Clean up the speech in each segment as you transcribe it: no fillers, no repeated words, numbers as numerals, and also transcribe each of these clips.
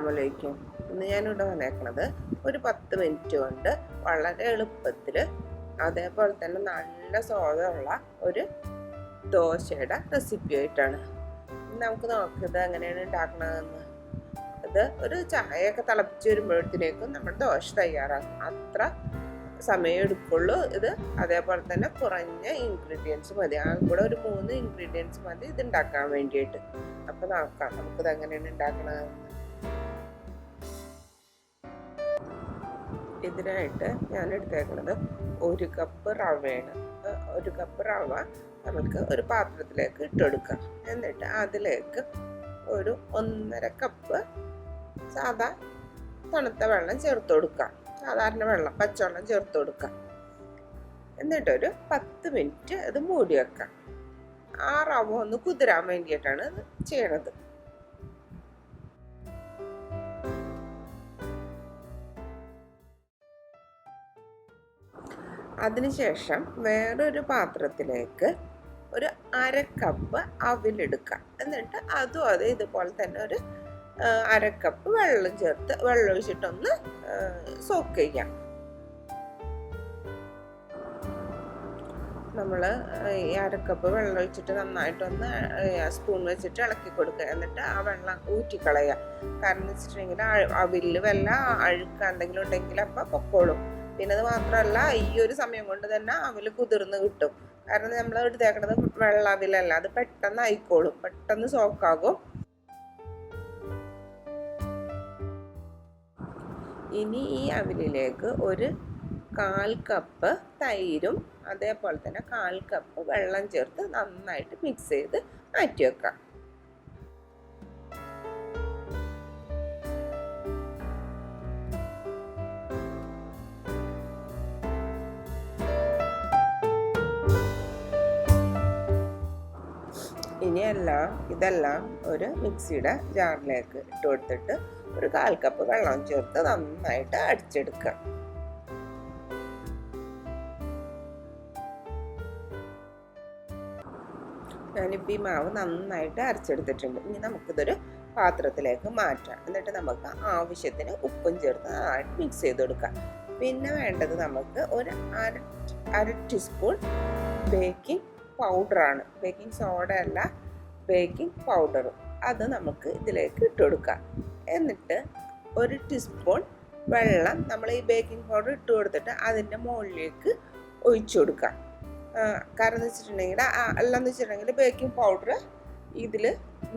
അസ്സലാമലൈക്കും. ഇന്ന് ഞാനിവിടെ വന്നേക്കണത് ഒരു 10 മിനിറ്റ് കൊണ്ട് വളരെ എളുപ്പത്തിൽ അതേപോലെ തന്നെ നല്ല സ്വാദുള്ള ഒരു ദോശയുടെ റെസിപ്പി ആയിട്ടാണ്. നമുക്ക് നോക്കിയത് എങ്ങനെയാണ് ഉണ്ടാക്കണതെന്ന്. ഇത് ഒരു ചായയൊക്കെ തിളപ്പിച്ച് വരുമ്പോഴത്തേക്കും നമ്മുടെ ദോശ തയ്യാറാക്കും. അത്ര സമയം എടുക്കുള്ളൂ ഇത്. അതേപോലെ തന്നെ കുറഞ്ഞ ഇൻഗ്രീഡിയൻസ് മതി. കൂടെ ഒരു 3 ഇൻഗ്രീഡിയൻസ് മതി ഇത് ഉണ്ടാക്കാൻ വേണ്ടിയിട്ട്. അപ്പോൾ നോക്കാം നമുക്കിത് എങ്ങനെയാണ് ഉണ്ടാക്കണതെന്ന്. ഇതിനായിട്ട് ഞാൻ എടുത്തേക്കുന്നത് 1 കപ്പ് റവയാണ്. 1 കപ്പ് റവ നമുക്ക് ഒരു പാത്രത്തിലേക്ക് ഇട്ടെടുക്കാം. എന്നിട്ട് അതിലേക്ക് ഒരു 1.5 കപ്പ് സാധാ തണുത്ത വെള്ളം ചേർത്ത് കൊടുക്കാം. സാധാരണ വെള്ളം, പച്ചവെള്ളം ചേർത്ത് കൊടുക്കാം. എന്നിട്ടൊരു 10 മിനിറ്റ് അത് മൂടി വെക്കാം. ആ റവ ഒന്ന് കുതിരാൻ വേണ്ടിയിട്ടാണ് ഇത് ചെയ്യണത്. അതിനുശേഷം വേറൊരു പാത്രത്തിലേക്ക് ഒരു 1/2 കപ്പ് അവിലെടുക്കാം. എന്നിട്ട് അതും അത് ഇതുപോലെ തന്നെ ഒരു 1/2 കപ്പ് വെള്ളം ഒഴിച്ചിട്ടൊന്ന് സോക്ക് ചെയ്യാം. നമ്മൾ ഈ 1/2 കപ്പ് വെള്ളം ഒഴിച്ചിട്ട് നന്നായിട്ടൊന്ന് സ്പൂൺ വെച്ചിട്ട് ഇളക്കി കൊടുക്കുക. എന്നിട്ട് ആ വെള്ളം ഊറ്റിക്കളയുക. കാരണം എന്ന് വെച്ചിട്ടുണ്ടെങ്കിൽ അവില് വല്ല അഴുക്ക എന്തെങ്കിലും ഉണ്ടെങ്കിൽ അപ്പം പൊക്കോളും. പിന്നെ അത് മാത്രമല്ല, ഈ ഒരു സമയം കൊണ്ട് തന്നെ അവില് കുതിർന്ന് കിട്ടും. കാരണം നമ്മൾ എടുത്തേക്കണത് വെള്ള അവിലല്ല, അത് പെട്ടെന്ന് ആയിക്കോളും, പെട്ടെന്ന് സോക്കാകും. ഇനി ഈ അവിലിലേക്ക് ഒരു 1/4 കപ്പ് തൈരും അതേപോലെ തന്നെ 1/4 കപ്പ് വെള്ളം ചേർത്ത് നന്നായിട്ട് മിക്സ് ചെയ്ത് മാറ്റി വെക്കാം. ഇതെല്ലാം ഒരു മിക്സിയുടെ ജാറിലേക്ക് ഇട്ട് കൊടുത്തിട്ട് ഒരു 1/4 കപ്പ് വെള്ളം ചേർത്ത് നന്നായിട്ട് അടിച്ചെടുക്കുക. ഞാനിപ്പോൾ ഈ മാവ് നന്നായിട്ട് അരച്ചെടുത്തിട്ടുണ്ട്. ഇനി നമുക്കിതൊരു പാത്രത്തിലേക്ക് മാറ്റാം. എന്നിട്ട് നമുക്ക് ആവശ്യത്തിന് ഉപ്പും ചേർത്ത് നന്നായിട്ട് മിക്സ് ചെയ്ത് കൊടുക്കാം. പിന്നെ വേണ്ടത് നമുക്ക് ഒരു അര ടീസ്പൂൺ ബേക്കിംഗ് പൗഡറാണ്. ബേക്കിംഗ് സോഡ അല്ല, ബേക്കിംഗ് പൗഡർ. അത് നമുക്ക് ഇതിലേക്ക് ഇട്ട് കൊടുക്കാം. എന്നിട്ട് 1 ടീസ്പൂൺ വെള്ളം നമ്മൾ ഈ ബേക്കിംഗ് പൗഡർ ഇട്ട് കൊടുത്തിട്ട് അതിൻ്റെ മുകളിലേക്ക് ഒഴിച്ചു കൊടുക്കാം. കാരണം എന്ന് വെച്ചിട്ടുണ്ടെങ്കിൽ അല്ലെന്ന് വെച്ചിട്ടുണ്ടെങ്കിൽ ബേക്കിംഗ് പൗഡർ ഇതിൽ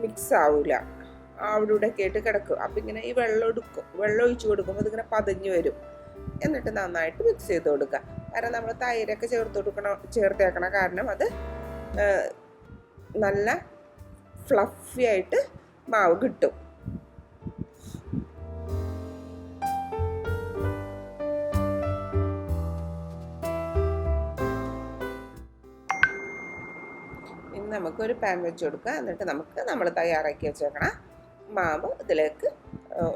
മിക്സ് ആവില്ല, അവിടെ ഇവിടെയൊക്കെ ആയിട്ട് കിടക്കും. അപ്പം ഇങ്ങനെ ഈ വെള്ളം ഒഴിച്ചു കൊടുക്കുമ്പോൾ ഇതിങ്ങനെ പതഞ്ഞു വരും. എന്നിട്ട് നന്നായിട്ട് മിക്സ് ചെയ്ത് കൊടുക്കുക. കാരണം നമ്മൾ തൈരൊക്കെ ചേർത്തേക്കണ കാരണം അത് നല്ല ഫ്ലഫി ആയിട്ട് മാവ് കിട്ടും. ഇനി നമുക്കൊരു പാൻ വെച്ച് കൊടുക്കുക. എന്നിട്ട് നമ്മൾ തയ്യാറാക്കി വെച്ചേക്കണ മാവ് ഇതിലേക്ക്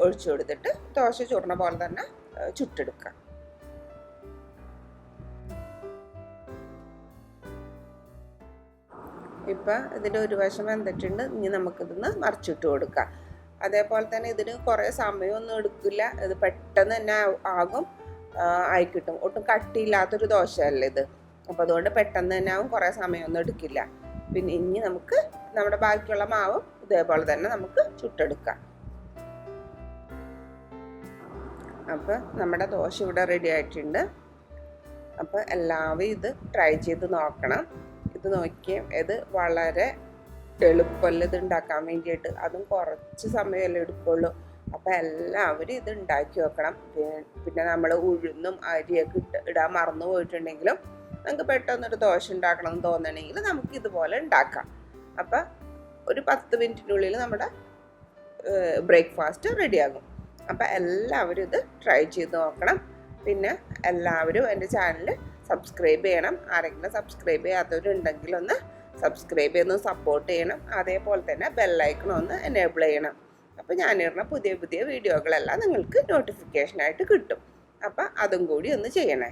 ഒഴിച്ചു കൊടുത്തിട്ട് ദോശ ചുടണ പോലെ തന്നെ ചുട്ടെടുക്കുക. ഇപ്പം ഇതിൻ്റെ ഒരു വശം വെന്തിട്ടുണ്ട്. ഇനി നമുക്കിതൊന്ന് മറിച്ചിട്ട് കൊടുക്കാം. അതേപോലെ തന്നെ ഇതിന് കുറേ സമയമൊന്നും എടുക്കില്ല. ഇത് പെട്ടെന്ന് തന്നെ ആകും, ആയിക്കിട്ടും. ഒട്ടും കട്ടിയില്ലാത്തൊരു ദോശയല്ല ഇത്. അപ്പോൾ അതുകൊണ്ട് പെട്ടെന്ന് തന്നെ ആവും, കുറേ സമയമൊന്നും എടുക്കില്ല. പിന്നെ ഇനി നമുക്ക് നമ്മുടെ ബാക്കിയുള്ള മാവും ഇതേപോലെ തന്നെ നമുക്ക് ചുട്ടെടുക്കാം. അപ്പോൾ നമ്മുടെ ദോശ ഇവിടെ റെഡി ആയിട്ടുണ്ട്. അപ്പോൾ എല്ലാവരും ഇത് ട്രൈ ചെയ്ത് നോക്കണം. ഇത് നോക്കിയേ, ഇത് വളരെ എളുപ്പമല്ല ഇത് ഉണ്ടാക്കാൻ വേണ്ടിയിട്ട്. അതും കുറച്ച് സമയമല്ലേ എടുക്കുള്ളൂ. അപ്പോൾ എല്ലാവരും ഇത് ഉണ്ടാക്കി വെക്കണം. പിന്നെ നമ്മൾ ഉഴുന്നും അരിയൊക്കെ ഇടാൻ മറന്നു പോയിട്ടുണ്ടെങ്കിലും നമുക്ക് പെട്ടെന്നൊരു ദോശ ഉണ്ടാക്കണം എന്ന് തോന്നണമെങ്കിൽ നമുക്ക് ഇതുപോലെ ഉണ്ടാക്കാം. അപ്പം ഒരു 10 മിനിറ്റിനുള്ളിൽ നമ്മുടെ ബ്രേക്ക്ഫാസ്റ്റ് റെഡിയാകും. അപ്പം എല്ലാവരും ഇത് ട്രൈ ചെയ്ത് നോക്കണം. പിന്നെ എല്ലാവരും എൻ്റെ ചാനൽ സബ്സ്ക്രൈബ് ചെയ്യണം. ആരെങ്കിലും സബ്സ്ക്രൈബ് ചെയ്യാത്തവരുണ്ടെങ്കിൽ ഒന്ന് സബ്സ്ക്രൈബ് ചെയ്ത് സപ്പോർട്ട് ചെയ്യണം. അതേപോലെ തന്നെ ബെല്ലൈക്കൺ ഒന്ന് എനേബിൾ ചെയ്യണം. അപ്പോൾ ഞാനിടുന്ന പുതിയ വീഡിയോകളെല്ലാം നിങ്ങൾക്ക് നോട്ടിഫിക്കേഷനായിട്ട് കിട്ടും. അപ്പം അതും കൂടി ഒന്ന് ചെയ്യണേ.